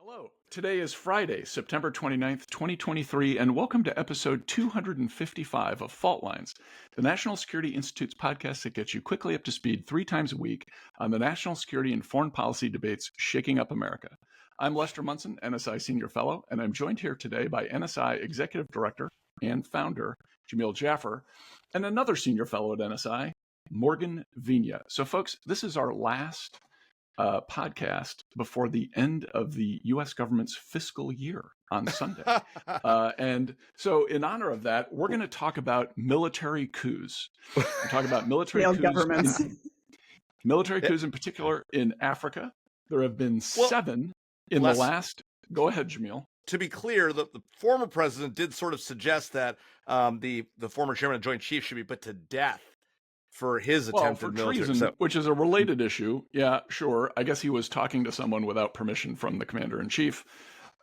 Hello. Today is Friday, September 29th, 2023, and welcome to episode 255 of Fault Lines, the National Security Institute's podcast that gets you quickly up to speed 3 times a week on the national security and foreign policy debates shaking up America. I'm Lester Munson, NSI Senior Fellow, and I'm joined here today by NSI Executive Director and Founder Jamil Jaffer, and another Senior Fellow at NSI, Morgan Vigna. So, folks, this is our last podcast before the end of the U.S. government's fiscal year on Sunday. And so in honor of that, we're going to talk about military coups. We're talking about military coups in particular in Africa. There have been 7 in the last. Go ahead, Jamil. To be clear, the former president did sort of suggest that the former chairman of Joint Chiefs should be put to death for his attempted military treason, which is a related issue. Yeah, sure. I guess he was talking to someone without permission from the commander-in-chief.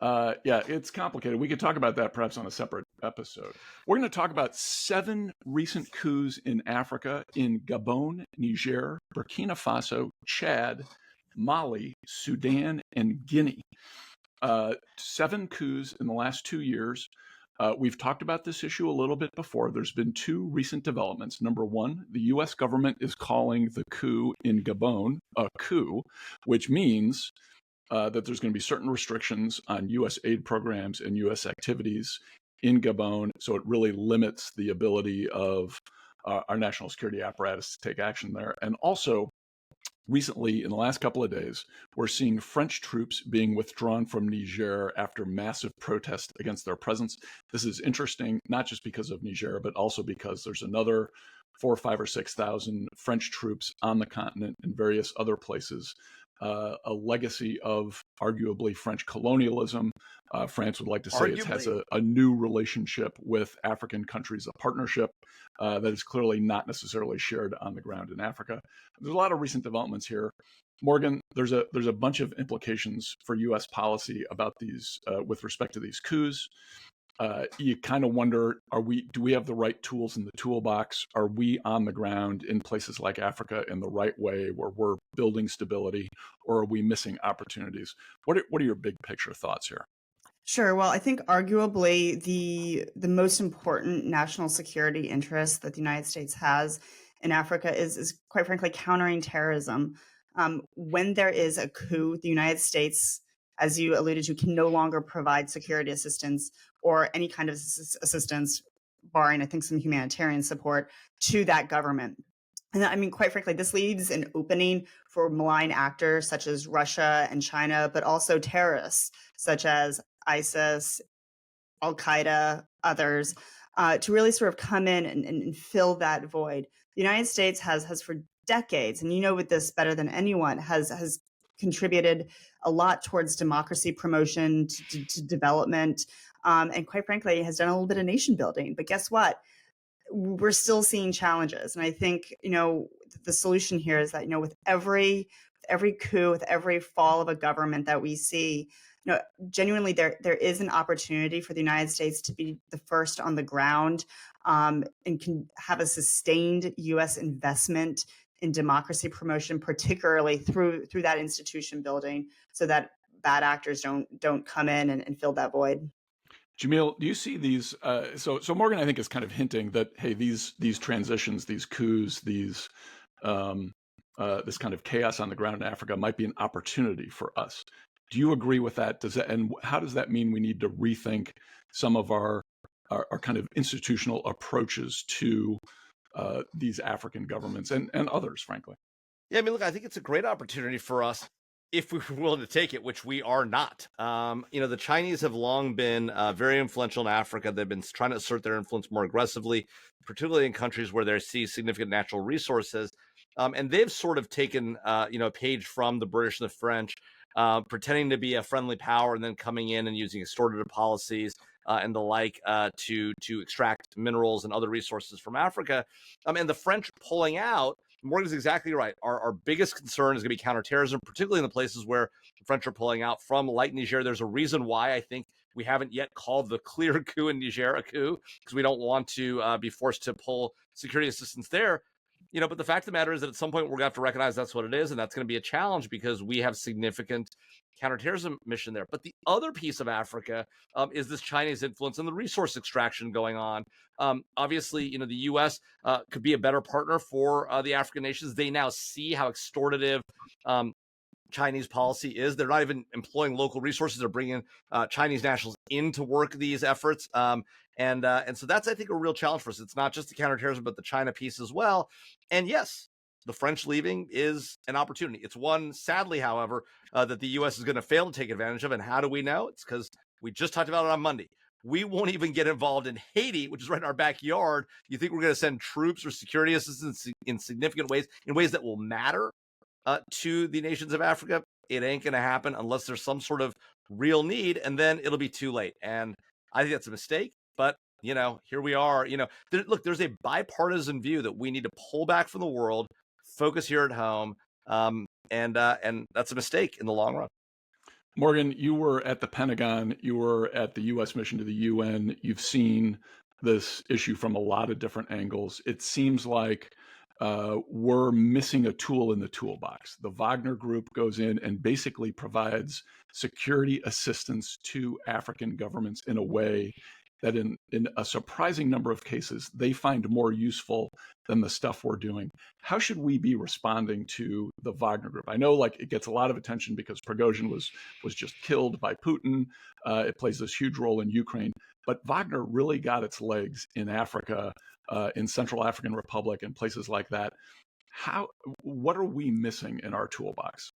Yeah, it's complicated. We could talk about that perhaps on a separate episode. We're going to talk about 7 recent coups in Africa, in Gabon, Niger, Burkina Faso, Chad, Mali, Sudan, and Guinea. 7 coups in the last 2 years. We've talked about this issue a little bit before. There's been 2 recent developments. Number one, the U.S. government is calling the coup in Gabon a coup, which means that there's going to be certain restrictions on U.S. aid programs and U.S. activities in Gabon. So it really limits the ability of our national security apparatus to take action there. And also, recently, in the last couple of days, we're seeing French troops being withdrawn from Niger after massive protests against their presence. This is interesting, not just because of Niger, but also because there's another 4,000 or 5,000 or 6,000 French troops on the continent and various other places. A legacy of arguably French colonialism. France would like to say it has a new relationship with African countries, a partnership that is clearly not necessarily shared on the ground in Africa. There's a lot of recent developments here. Morgan, there's a bunch of implications for U.S. policy about these with respect to these coups. You kind of wonder, do we have the right tools in the toolbox? Are we on the ground in places like Africa in the right way where we're building stability, or are we missing opportunities? What are your big picture thoughts here? Sure. Well, I think arguably the most important national security interest that the United States has in Africa is quite frankly countering terrorism. When there is a coup, the United States, as you alluded to, can no longer provide security assistance or any kind of assistance, barring, I think, some humanitarian support to that government. And I mean, quite frankly, this leaves an opening for malign actors such as Russia and China, but also terrorists such as ISIS, Al-Qaeda, others, to really sort of come in and fill that void. The United States has for decades, and you know with this better than anyone, has contributed a lot towards democracy promotion, to development, and quite frankly, has done a little bit of nation building. But guess what? We're still seeing challenges. And I think, the solution here is that, with every coup, with every fall of a government that we see, genuinely there is an opportunity for the United States to be the first on the ground and can have a sustained U.S. investment in democracy promotion, particularly through that institution building, so that bad actors don't come in and fill that void. Jamil, do you see these? So Morgan, I think, is kind of hinting that, hey, these transitions, these coups, this kind of chaos on the ground in Africa might be an opportunity for us. Do you agree with that? And how does that mean we need to rethink some of our kind of institutional approaches to these African governments and others, frankly? Yeah, I mean, look, I think it's a great opportunity for us if we were willing to take it, which we are not. The Chinese have long been very influential in Africa. They've been trying to assert their influence more aggressively, particularly in countries where they see significant natural resources. And they've sort of taken, a page from the British and the French, pretending to be a friendly power and then coming in and using extortive policies and the like to extract minerals and other resources from Africa. And the French pulling out, Morgan's exactly right. Our biggest concern is going to be counterterrorism, particularly in the places where the French are pulling out from, like Niger. There's a reason why I think we haven't yet called the clear coup in Niger a coup, because we don't want to be forced to pull security assistance there. But the fact of the matter is that at some point we're going to have to recognize that's what it is, and that's going to be a challenge because we have significant counterterrorism mission there. But the other piece of Africa is this Chinese influence and the resource extraction going on. Obviously, the U.S. Could be a better partner for the African nations. They now see how extortive Chinese policy is. They're not even employing local resources. They're bringing Chinese nationals in to work these efforts. And so that's, I think, a real challenge for us. It's not just the counterterrorism, but the China piece as well. And yes, the French leaving is an opportunity. It's one, sadly, however, that the U.S. is going to fail to take advantage of. And how do we know? It's because we just talked about it on Monday. We won't even get involved in Haiti, which is right in our backyard. You think we're going to send troops or security assistance in significant ways, in ways that will matter to the nations of Africa? It ain't going to happen unless there's some sort of real need, and then it'll be too late. And I think that's a mistake. But here we are. There's a bipartisan view that we need to pull back from the world, focus here at home, and that's a mistake in the long run. Morgan, you were at the Pentagon. You were at the U.S. mission to the UN. You've seen this issue from a lot of different angles. It seems like we're missing a tool in the toolbox. The Wagner Group goes in and basically provides security assistance to African governments in a way that in a surprising number of cases, they find more useful than the stuff we're doing. How should we be responding to the Wagner Group? I know it gets a lot of attention because Prigozhin was just killed by Putin. It plays this huge role in Ukraine, but Wagner really got its legs in Africa, in Central African Republic and places like that. What are we missing in our toolbox?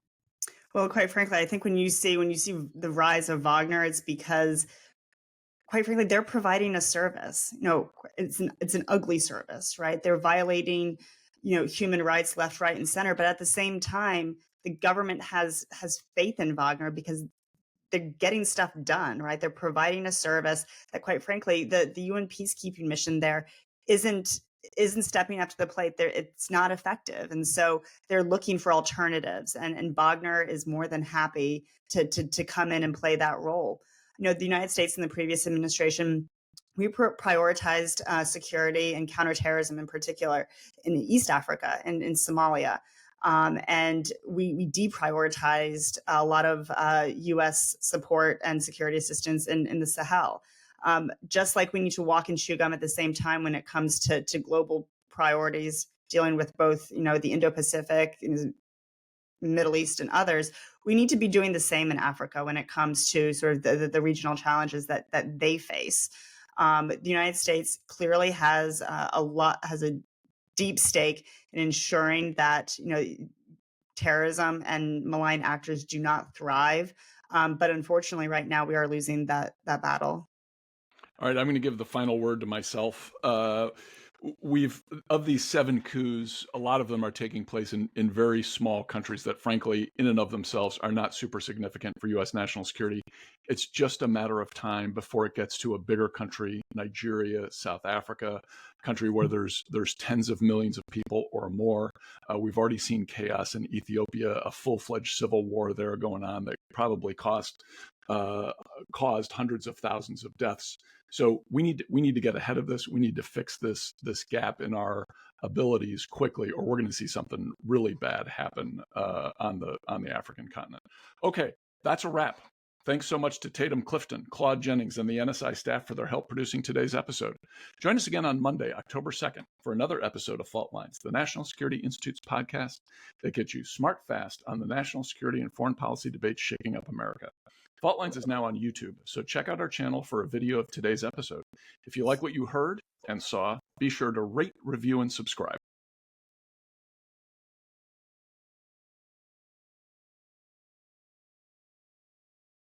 Well, quite frankly, I think when you see the rise of Wagner, it's because, quite frankly, they're providing a service. It's an ugly service, right? They're violating, human rights left, right, and center. But at the same time, the government has faith in Wagner because they're getting stuff done, right? They're providing a service that, quite frankly, the UN peacekeeping mission there isn't stepping up to the plate. It's not effective, and so they're looking for alternatives. And Wagner is more than happy to come in and play that role. The United States in the previous administration, we prioritized security and counterterrorism in particular in East Africa and in Somalia. And we deprioritized a lot of U.S. support and security assistance in the Sahel. Just like we need to walk and chew gum at the same time when it comes to global priorities, dealing with both, the Indo-Pacific, Middle East, and others, we need to be doing the same in Africa when it comes to sort of the regional challenges that they face. The United States clearly has a deep stake in ensuring that terrorism and malign actors do not thrive. But unfortunately, right now we are losing that battle. All right, I'm going to give the final word to myself. Of these 7 coups, a lot of them are taking place in very small countries that, frankly, in and of themselves are not super significant for U.S. national security. It's just a matter of time before it gets to a bigger country, Nigeria, South Africa, country where there's tens of millions of people or more. We've already seen chaos in Ethiopia, a full-fledged civil war there going on that probably caused hundreds of thousands of deaths. So we need to get ahead of this. We need to fix this gap in our abilities quickly, or we're going to see something really bad happen on the African continent. Okay, that's a wrap. Thanks so much to Tatum Clifton, Claude Jennings, and the NSI staff for their help producing today's episode. Join us again on Monday, October 2nd, for another episode of Fault Lines, the National Security Institute's podcast that gets you smart fast on the national security and foreign policy debates shaking up America. Fault Lines is now on YouTube, so check out our channel for a video of today's episode. If you like what you heard and saw, be sure to rate, review, and subscribe.